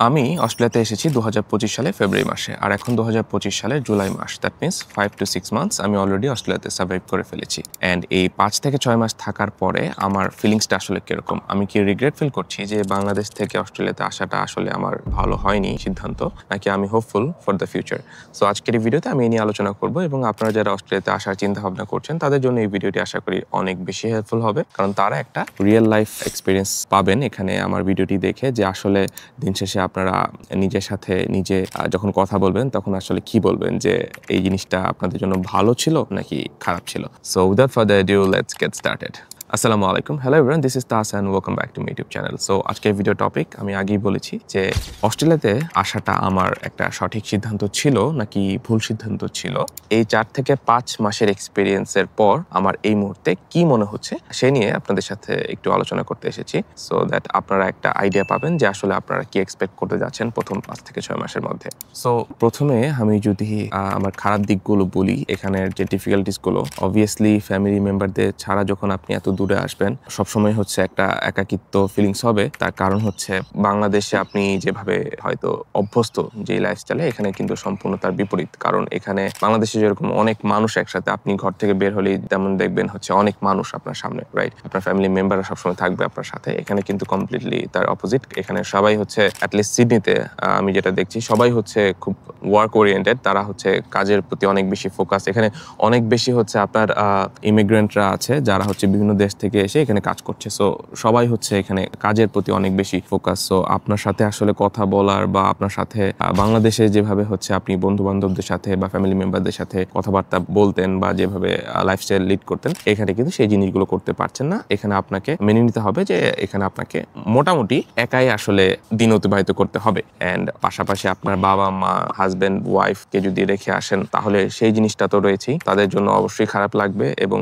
আমি অস্ট্রেলিয়াতে এসেছি 2025 সালে ফেব্রুয়ারি মাসে, আর এখন 2025 সালের জুলাই মাস। দ্যাট মিনস 5 to 6 মান্থস আমি অলরেডি অস্ট্রেলিয়াতে সার্ভাইভ করে ফেলেছি। অ্যান্ড এই 5 থেকে 6 মাস থাকার পরে আমার ফিলিংসটা আসলে কিরকম, আমি কি রিগ্রেট ফিল করছি যে বাংলাদেশ থেকে অস্ট্রেলিয়াতে আসাটা আসলে আমার ভালো হয়নি সিদ্ধান্ত, নাকি আমি hopeful for the future. So আজকের এই ভিডিওতে আমি এই নিয়ে আলোচনা করব, এবং আপনারা যারা অস্ট্রেলিয়াতে আসার চিন্তা ভাবনা করছেন তাদের জন্য এই ভিডিওটি আশা করি অনেক বেশি হেল্পফুল হবে, কারণ তারা একটা রিয়েল লাইফ এক্সপিরিয়েন্স পাবেন এখানে আমার ভিডিওটি দেখে, যে আসলে দিন শেষে আপনারা নিজের সাথে নিজে যখন কথা বলবেন তখন আসলে কি বলবেন, যে এই জিনিসটা আপনাদের জন্য ভালো ছিল নাকি খারাপ ছিল। So without further adieu, let's get started. আসসালামু আলাইকুম, হ্যালো এভরিওয়ান, দিস ইজ তাস and welcome back to my YouTube channel. So আজকের ভিডিও টপিক আমি আগেই বলেছি যে অস্ট্রেলিয়াতে আসাটা আমার একটা সঠিক সিদ্ধান্ত ছিল নাকি ভুল সিদ্ধান্ত ছিল। এই 4 থেকে 5 মাসের এক্সপিরিয়েন্সের পর আমার এই মুহূর্তে কি মনে হচ্ছে সে নিয়ে আপনাদের সাথে একটু আলোচনা করতে এসেছি, সো দ্যাট আপনারা একটা আইডিয়া পাবেন যে আসলে আপনারা কি এক্সপেক্ট করতে যাচ্ছেন প্রথম 5 থেকে 6 মাসের মধ্যে। সো প্রথমে আমি যদি আমার খারাপ দিকগুলো বলি, এখানের যে ডিফিকাল্টিসগুলো, অবভিয়াসলি ফ্যামিলি মেম্বারদের ছাড়া যখন আপনি এত দূরে আসবেন সবসময় হচ্ছে একটা একাকিত্ব ফিলিংস হবে। তার কারণ হচ্ছে বাংলাদেশে আপনি যেভাবে হয়তো অভ্যস্ত যে লাইফস্টাইলে, এখানে কিন্তু সম্পূর্ণ তার বিপরীত। কারণ এখানে বাংলাদেশে যেরকম অনেক মানুষ একসাথে, আপনি ঘর থেকে বের হলেই তেমন দেখবেন হচ্ছে অনেক মানুষ আপনার সামনে, রাইট? আপনার ফ্যামিলি মেম্বাররা সবসময় থাকবে আপনার সাথে। এখানে কিন্তু কমপ্লিটলি তার অপোজিট। এখানে সবাই হচ্ছে, অ্যাটলিস্ট সিডনিতে আমি যেটা দেখছি, সবাই হচ্ছে খুব ওয়ার্ক ওরিয়েন্টেড। তারা হচ্ছে কাজের প্রতি অনেক বেশি ফোকাস। এখানে অনেক বেশি হচ্ছে আপনার ইমিগ্রেন্টরা আছে যারা হচ্ছে বিভিন্ন দেশ থেকে এসে এখানে কাজ করছে। সো সবাই হচ্ছে এখানে কাজের প্রতি অনেক বেশি ফোকাস। সো আপনার সাথে আসলে কথা বলার বা আপনার সাথে বাংলাদেশে যেভাবে হচ্ছে আপনি বন্ধু বান্ধবদের সাথে বা ফ্যামিলি মেম্বারদের সাথে কথাবার্তা বলতেন বা যেভাবে লাইফস্টাইল লিড করতেন, এখানে কিন্তু সেই জিনিসগুলো করতে পারছেন না। এখানে আপনাকে মেনে নিতে হবে যে এখানে আপনাকে মোটামুটি একাই আসলে দিন অতিবাহিত করতে হবে। অ্যান্ড পাশাপাশি আপনার বাবা মা, হাজব্যান্ড, ওয়াইফকে যদি রেখে আসেন তাহলে সেই জিনিসটা তো রয়েছেই, তাদের জন্য অবশ্যই খারাপ লাগবে। এবং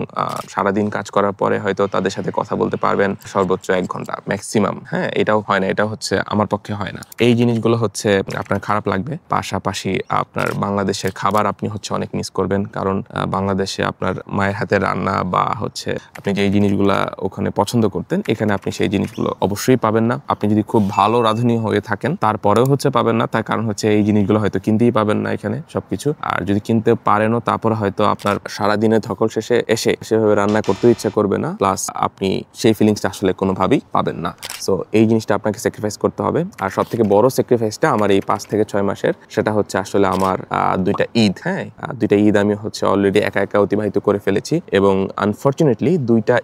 সারাদিন কাজ করার পরে হয়তো তাদের সাথে কথা বলতে পারবেন সর্বোচ্চ 1 ঘন্টা ম্যাক্সিমাম। হ্যাঁ, এটাও হয় না, এটা হচ্ছে আমার পক্ষে হয় না। এই জিনিসগুলো হচ্ছে আপনার খারাপ লাগবে। পাশাপাশি আপনার বাংলাদেশের খাবার আপনি হচ্ছে অনেক মিস করবেন, কারণ বাংলাদেশে আপনার মায়ের হাতের রান্না বা হচ্ছে আপনি যেই জিনিসগুলা ওখানে পছন্দ করতেন, এখানে আপনি সেই জিনিসগুলো অবশ্যই পাবেন না। আপনি যদি খুব ভালো রাঁধুনি হয়ে থাকেন তারপরেও হচ্ছে পাবেন না, তার কারণ হচ্ছে এই জিনিসগুলো হয়তো কিনতেই পাবেন না এখানে সবকিছু। আর যদি কিনতে পারেনও, তারপরে হয়তো আপনার সারাদিনের ধকল শেষে এসে সেভাবে রান্না করতে ইচ্ছা করবে না, প্লাস আপনি সেই ফিলিংসটা আসলে কোনোভাবেই পাবেন না। সো এই জিনিসটা আপনাকে স্যাক্রিফাইস করতে হবে। আর সব থেকে বড় স্যাক্রিফাইসটা আমার এই 5 থেকে 6 মাসের, সেটা হচ্ছে আসলে আমার 2টা ঈদ। হ্যাঁ, 2টা ঈদ আমি হচ্ছে অলরেডি একা একা অতিবাহিত করে ফেলেছি, এবং আনফর্চুনেটলি 2টা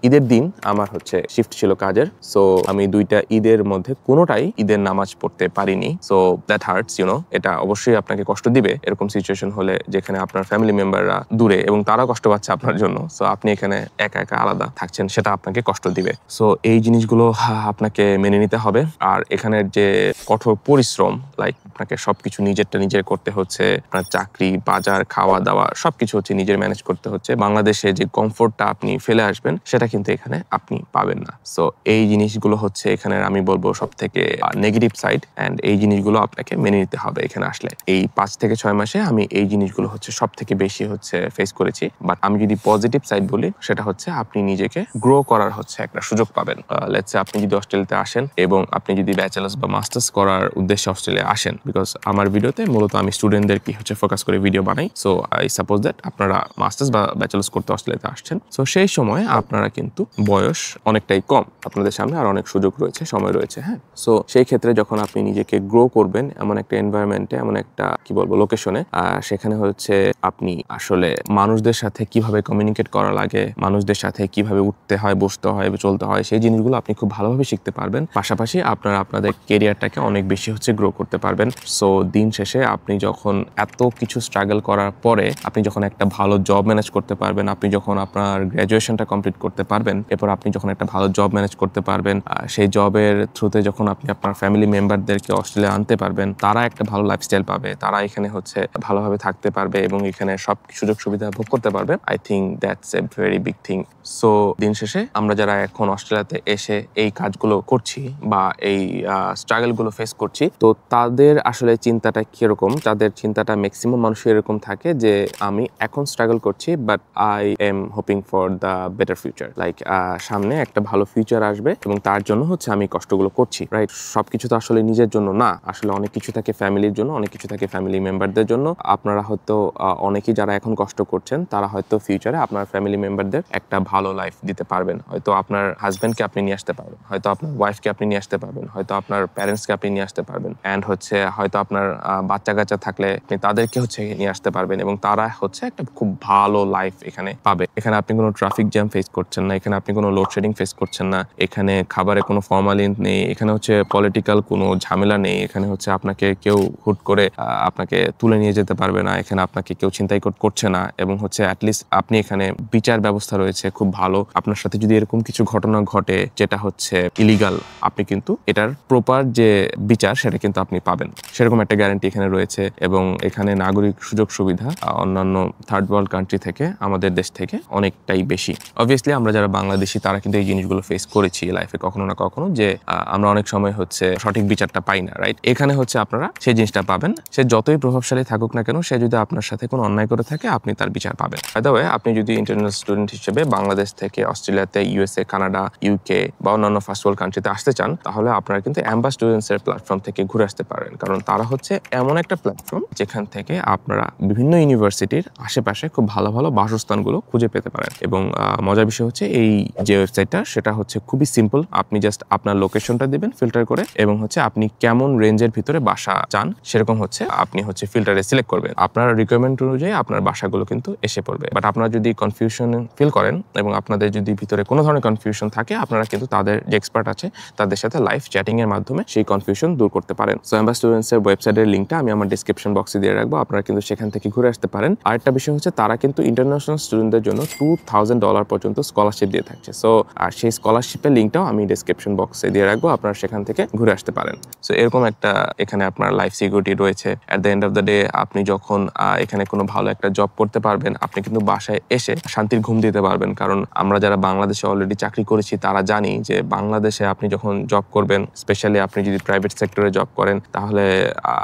ঈদের দিন আমার হচ্ছে শিফট ছিল কাজের। সো আমি 2টা ঈদের মধ্যে কোনোটাই ঈদের নামাজ পড়তে পারিনি। সো দ্যাট হার্টস, এটা অবশ্যই আপনাকে কষ্ট দিবে এরকম সিচুয়েশন হলে, যেখানে আপনার ফ্যামিলি মেম্বাররা দূরে এবং তারা কষ্ট পাচ্ছে আপনার জন্য। সো আপনি এখানে একা একা আলাদা থাকছেন, সেটা আপনাকে কষ্ট দিবে। সো এই জিনিসগুলো আপনাকে মেনে নিতে হবে। আর এখানের যে কঠোর পরিশ্রম, লাইক আপনাকে সবকিছু নিজের করতে হচ্ছে, আপনার চাকরি, বাজার, খাওয়া দাওয়া সবকিছু হচ্ছে নিজের ম্যানেজ করতে হচ্ছে। বাংলাদেশে যে কমফোর্টটা আপনি ফেলে আসবেন সেটা কিন্তু এখানে আপনি পাবেন না। সো এই জিনিসগুলো হচ্ছে এখানে আমি বলবো সব থেকে নেগেটিভ সাইড, অ্যান্ড এই জিনিসগুলো আপনাকে মেনে নিতে হবে এখানে আসলে। এই 5 থেকে 6 মাসে আমি এই জিনিসগুলো হচ্ছে সব থেকে বেশি হচ্ছে ফেস করেছি। বাট আমি যদি পজিটিভ সাইড বলি, সেটা হচ্ছে আপনি নিজেকে গ্রো করার হচ্ছে একটা সুযোগ পাবেন। লেটস সে আপনি যদি অস্ট্রেলিয়াতে আসেন এবং আপনি যদি ব্যাচেলার্স বা মাস্টার্স করার উদ্দেশ্যে অস্ট্রেলিয়া আসেন, বিকজ আমার ভিডিওতে মূলত আমি স্টুডেন্টদের কি হচ্ছে ফোকাস করে ভিডিও বানাই। সো আই সাপোজ দ্যাট আপনারা মাস্টার্স বা ব্যাচেলার্স করতে অস্ট্রেলিয়াতে আসছেন। সো সেই সময় আপনারা কিন্তু বয়স অনেকটাই কম, আপনাদের সামনে আর অনেক সুযোগ রয়েছে, সময় রয়েছে। হ্যাঁ, সো সেই ক্ষেত্রে যখন আপনি নিজেকে গ্রো করবেন এমন একটা এনভায়রনমেন্টে, এমন একটা কি বলবো লোকেশনে, সেখানে হচ্ছে আপনি আসলে মানুষদের সাথে কিভাবে কমিউনিকেট করা লাগে, মানুষদের সাথে কিভাবে উঠতে হয়, বসতে হয়, চলতে হয়, সেই জিনিসগুলো আপনি খুব ভালোভাবে শিখতে পারবেন। পাশাপাশি আপনারা আপনাদের কেরিয়ারটাকে অনেক বেশি হচ্ছে গ্রো করতে পারবেন। সো দিন শেষে আপনি যখন এত কিছু স্ট্রাগল করার পরে আপনি যখন একটা ভালো জব ম্যানেজ করতে পারবেন, আপনি যখন আপনার গ্র্যাজুয়েশনটা কমপ্লিট করতে পারবেন, এরপর আপনি যখন একটা ভালো জব ম্যানেজ করতে পারবেন, সেই জবের থ্রুতে যখন আপনি আপনার ফ্যামিলি মেম্বারদেরকে অস্ট্রেলিয়া আনতে পারবেন, তারা একটা ভালো লাইফস্টাইল পাবে, তারা এখানে হচ্ছে ভালোভাবে থাকতে পারবে এবং এখানে সব সুযোগ সুবিধা ভোগ করতে পারবে। I think that's a very big thing. So দিন শেষে আমরা যারা এখন অস্ট্রেলিয়াতে এসে এই কাজগুলো করছি বা এই স্ট্রাগলগুলো ফেস করছি, তো তাদের আসলে চিন্তাটা কিরকম, তাদের চিন্তাটা ম্যাক্সিমাম মানুষের এরকম থাকে যে আমি এখন স্ট্রাগল করছি but I am hoping for the better future, like সামনে একটা ভালো ফিউচার আসবে এবং তার জন্য হচ্ছে আমি কষ্টগুলো করছি, রাইট? সবকিছু তো আসলে নিজের জন্য না, আসলে অনেক কিছু থাকে ফ্যামিলির জন্য, অনেক কিছু থাকে ফ্যামিলি মেম্বারদের জন্য। আপনারা হয়তো অনেকেই যারা এখন কষ্ট করছেন তারা হয়তো ফিউচারে আপনার ফ্যামিলি মেম্বারদের একটা ভালো লাইফ দিতে পারবেন। হয়তো আপনার হাজব্যান্ডকে আপনি নিয়ে আসতে পারবেন, হয়তো আপনার ওয়াইফকে আপনি নিয়ে আসতে পারবেন, হয়তো আপনার প্যারেন্টসকে আপনি নিয়ে আসতে পারবেন, অ্যান্ড হচ্ছে হয়তো আপনার বাচ্চা কাচ্চা থাকলে আপনি তাদেরকে হচ্ছে নিয়ে আসতে পারবেন এবং তারা হচ্ছে একটা খুব ভালো লাইফ এখানে পাবে। এখানে আপনি কোনো ট্রাফিক জ্যাম ফেস করছেন না, এখানে আপনি কোনো লোডশেডিং ফেস করছেন না, এখানে খাবারে কোনো ফর্মালিন নেই, এখানে হচ্ছে পলিটিক্যাল কোনো ঝামেলা নেই, এখানে হচ্ছে আপনাকে কেউ হুট করে আপনাকে তুলে নিয়ে যেতে পারবে না, এখানে আপনাকে কেউ ছিনতাই করছে না, এবং হচ্ছে অ্যাটলিস্ট আপনি এখানে বিচার ব্যবস্থা রয়েছে খুব ভালো। আপনার সাথে যদি এরকম কিছু ঘটনা ঘটে যেটা হচ্ছে ইলিগাল, আপনি কিন্তু এটার প্রপার যে বিচার সেটা কিন্তু আপনি পাবেন, সেরকম একটা গ্যারান্টি এখানে রয়েছে। এবং এখানে নাগরিক সুযোগ সুবিধা অন্যান্য থার্ড ওয়ার্ল্ড কান্ট্রি থেকে, আমাদের দেশ থেকে অনেকটাই বেশি। অবভিয়াসলি আমরা যারা বাংলাদেশি তারা কিন্তু এই জিনিসগুলো ফেস করেছি লাইফে কখনো না কখনো, যে আমরা অনেক সময় হচ্ছে সঠিক বিচারটা পাই না, রাইট? এখানে হচ্ছে আপনারা সেই জিনিসটা পাবেন। সে যতই প্রভাবশালী থাকুক না কেন, সে যদি আপনার সাথে কোনো অন্যায় করে থাকে আপনি তার বিচার পাবেন। বাই দ্য ওয়ে, আপনি যদি ইন্টারন্যাশনাল স্টুডেন্ট হিসেবে বাংলাদেশ থেকে অস্ট্রেলিয়াতে, ইউএসএ, কানাডা, ইউকে বা অন্যান্য ফার্স্ট ওয়ার্ল্ড কান্ট্রিতে আসতে চান, তাহলে আপনারা কিন্তু অ্যাম্বা স্টুডেন্টসের প্ল্যাটফর্ম থেকে ঘুরে আসতে পারেন, কারণ তারা হচ্ছে এমন একটা প্ল্যাটফর্ম যেখান থেকে আপনারা বিভিন্ন ইউনিভার্সিটির আশেপাশে খুব ভালো ভালো বাসস্থানগুলো খুঁজে পেতে পারেন। এবং মজার বিষয় হচ্ছে এই যে ওয়েবসাইটটা, সেটা হচ্ছে খুবই সিম্পল। আপনি জাস্ট আপনার লোকেশনটা দিবেন ফিল্টার করে, এবং হচ্ছে আপনি কেমন রেঞ্জের ভিতরে বাসা চান সেরকম হচ্ছে আপনি হচ্ছে ফিল্টারে সিলেক্ট করবেন। আপনার রিকোয়ারমেন্ট অনুযায়ী আপনার বাসাগুলো কিন্তু এসে পড়বে। বাট আপনারা যদি কনফিউশন ফিল করেন এবং আপনাদের যদি ভিতরে কোনো ধরনের কনফিউশন থাকে, আপনারা কিন্তু তাদের যে এক্সপার্ট আছে তাদের সাথে লাইভ চ্যাটিং এর মাধ্যমে সেই কনফিউশন দূর করতে পারেন। সো অ্যাম্বা স্টুডেন্টসের ওয়েবসাইটের লিঙ্কটা আমি আমার ডিসক্রিপশন বক্সে দিয়ে রাখবো, আপনারা কিন্তু সেখান থেকে ঘুরে আসতে পারেন। আরেকটা বিষয় হচ্ছে তারা কিন্তু ইন্টারন্যাশনাল স্টুডেন্টদের জন্য $2000 পর্যন্ত স্কলারশিপ দিয়ে থাকছে। সো আর সেই স্কলারশিপের লিঙ্কটাও আমি ডিসক্রিপশন বক্সে দিয়ে রাখবো, আপনারা সেখান থেকে ঘুরে আসতে পারেন। সো এরকম একটা এখানে আপনার লাইফ সিকিউরিটি রয়েছে। At the end of the day আপনি যখন এখানে কোনো ভালো একটা জব করতে পারবেন, আপনি কিন্তু বাসায় এসে শান্তির ঘুম দিতে পারবেন। কারণ আমরা যারা বাংলাদেশে অলরেডি চাকরি করেছি তারা জানি যে বাংলাদেশে আপনি যখন জব করবেন, স্পেশালি আপনি যদি প্রাইভেট সেক্টরে জব করেন, তাহলে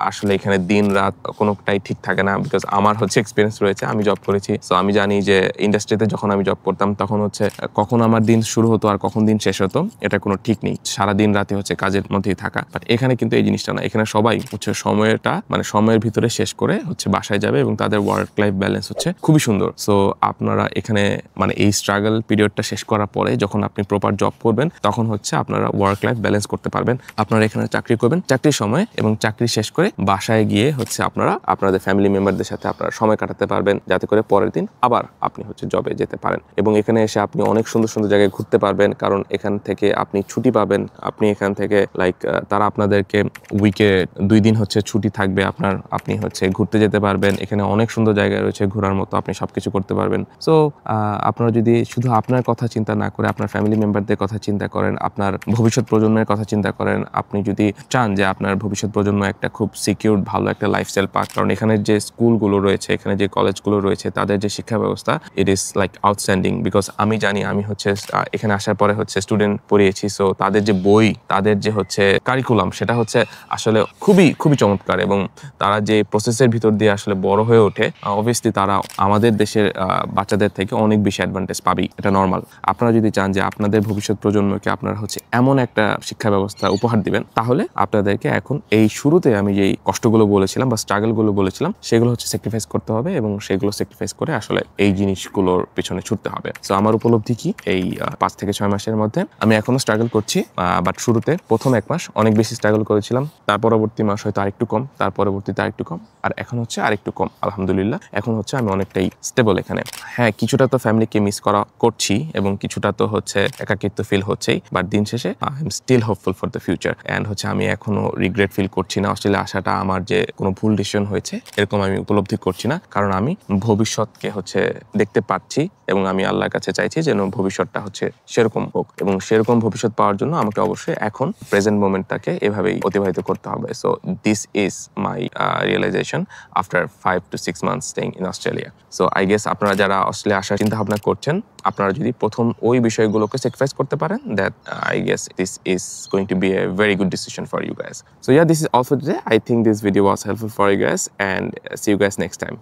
আসলে এখানে দিন রাত কোনোটাই ঠিক থাকে না। বিকজ আমার হচ্ছে এক্সপিরিয়েন্স রয়েছে, আমি জব করেছি। সো আমি জানি যে ইন্ডাস্ট্রিতে যখন আমি জব করতাম তখন হচ্ছে কখন আমার দিন শুরু হতো আর কখন দিন শেষ হতো এটা কোনো ঠিক নেই, সারা দিন রাতে হচ্ছে কাজের মধ্যেই থাকা। বাট এখানে কিন্তু এই জিনিসটা না, এখানে সবাই হচ্ছে সময়টা মানে সময়ের ভিতরে শেষ করে হচ্ছে বাসায় যাবে এবং তাদের ওয়ার্ক লাইফ ব্যালেন্স হচ্ছে খুবই সুন্দর। সো আপনারা এখানে মানে এই স্ট্রাগল পিরিয়ডটা শেষ করার পরে যখন আপনি প্রপার জব করবেন, তখন হচ্ছে আপনারা ওয়ার্ক লাইফ ব্যালেন্স করতে পারবেন। আপনারা এখানে চাকরি করবেন, চাকরির সময় এবং চাকরি শেষ করে বাসায় গিয়ে হচ্ছে আপনারা আপনাদের ফ্যামিলি মেম্বারদের সাথে আপনারা সময় কাটাতে পারবেন, যাতে করে পরের দিন আবার আপনি হচ্ছে জবে যেতে পারেন। এবং এখানে এসে আপনি অনেক সুন্দর সুন্দর জায়গায় ঘুরতে পারবেন, কারণ এখান থেকে আপনি ছুটি পাবেন। আপনি এখান থেকে লাইক তারা আপনাদেরকে উইকে 2 দিন হচ্ছে ছুটি থাকবে আপনার, আপনি হচ্ছে ঘুরতে যেতে পারবেন। এখানে অনেক সুন্দর জায়গা রয়েছে ঘোরার মতো, আপনি সবকিছু করতে পারবেন। সো আপনারা যদি শুধু আপনার কথা চিন্তা না করে আপনার ফ্যামিলি মেম্বারদের কথা চিন্তা করেন, আপনার ভবিষ্যৎ প্রজন্মের কথা চিন্তা করেন, আপনি যদি চান যে আপনার ভবিষ্যৎ প্রজন্ম একটা খুব সিকিউর ভালো একটা লাইফস্টাইল পাক, কারণ এখানে যে স্কুলগুলো রয়েছে, এখানে যে কলেজগুলো রয়েছে, তাদের যে শিক্ষা ব্যবস্থা it is like outstanding. Because আমি জানি, আমি হচ্ছে এখানে আসার পরে হচ্ছে স্টুডেন্ট পড়িয়েছি। সো তাদের যে বই, তাদের যে হচ্ছে কারিকুলাম, সেটা হচ্ছে আসলে খুবই খুবই চমৎকার। এবং তারা যে প্রসেসের ভিতর দিয়ে আসলে বড় হয়ে ওঠে, অবভিয়াসলি তারা আমাদের দেশের বাচ্চাদের থেকে অনেক বেশি অ্যাডভান্টেজ পাবেই, এটা নর্মাল। আপনারা যদি চান যে আপনাদের ভবিষ্যৎ প্রজন্মকে আপনারা হচ্ছে এমন একটা শিক্ষা ব্যবস্থা উপহার দিবেন, তাহলে আপনাদেরকে এখন এই শুরুতে আমি যেই কষ্টগুলো বলেছিলাম বা স্ট্রাগলগুলো বলেছিলাম, সেগুলো হচ্ছে স্যাক্রিফাইস করতে হবে এবং সেগুলো স্যাক্রিফাইস করে আসলে এই জিনিসগুলোর পিছনে ছুটতে হবে। সো আমার উপলব্ধি কি, এই 5 থেকে 6 মাসের মধ্যে আমি এখনো স্ট্রাগল করছি, বাট শুরুতে প্রথম 1 মাস অনেক বেশি স্ট্রাগল করেছিলাম, তার পরবর্তী মাস হয়তো আরেকটু কম, তার পরবর্তীতে আরেকটু কম, আর এখন হচ্ছে আরেকটু কম। আলহামদুলিল্লাহ এখন হচ্ছে আমি অনেকটাই স্টেবল এখানে। হ্যাঁ, কিছুটা তো ফ্যামিলিকে মিস করছি এবং কিছুটা তো হচ্ছে একাকিত্ব ফিল হচ্ছেই, বাট দিন শেষে I am still hopeful for the future. And হচ্ছে আমি এখনো রিগ্রেট ফিল করছি না অস্ট্রেলিয়া আসাটা আমার যে কোনো ভুল ডিসিশন হয়েছে এরকম আমি উপলব্ধি করছি না, কারণ আমি ভবিষ্যৎকে হচ্ছে দেখতে পাচ্ছি এবং আমি আল্লাহর কাছে চাইছি যেন ভবিষ্যৎটা হচ্ছে সেরকম হোক। এবং সেরকম ভবিষ্যৎ পাওয়ার জন্য আমাকে অবশ্যই এখন প্রেজেন্ট মোমেন্টটাকে এভাবেই অতিবাহিত করতে হবে। So this is my realisation after 5 to 6 months staying in Australia. So I guess আপনারা যারা অস্ট্রেলিয়া আসার চিন্তা ভাবনা করছেন, আপনারা যদি প্রথম ওই বিষয়গুলোকে স্যাক্রিফাইস করতে পারেন, that I guess this is going to be a very good decision for you guys. So yeah, this is all for today. I think this video was helpful for you guys, and see you guys next time.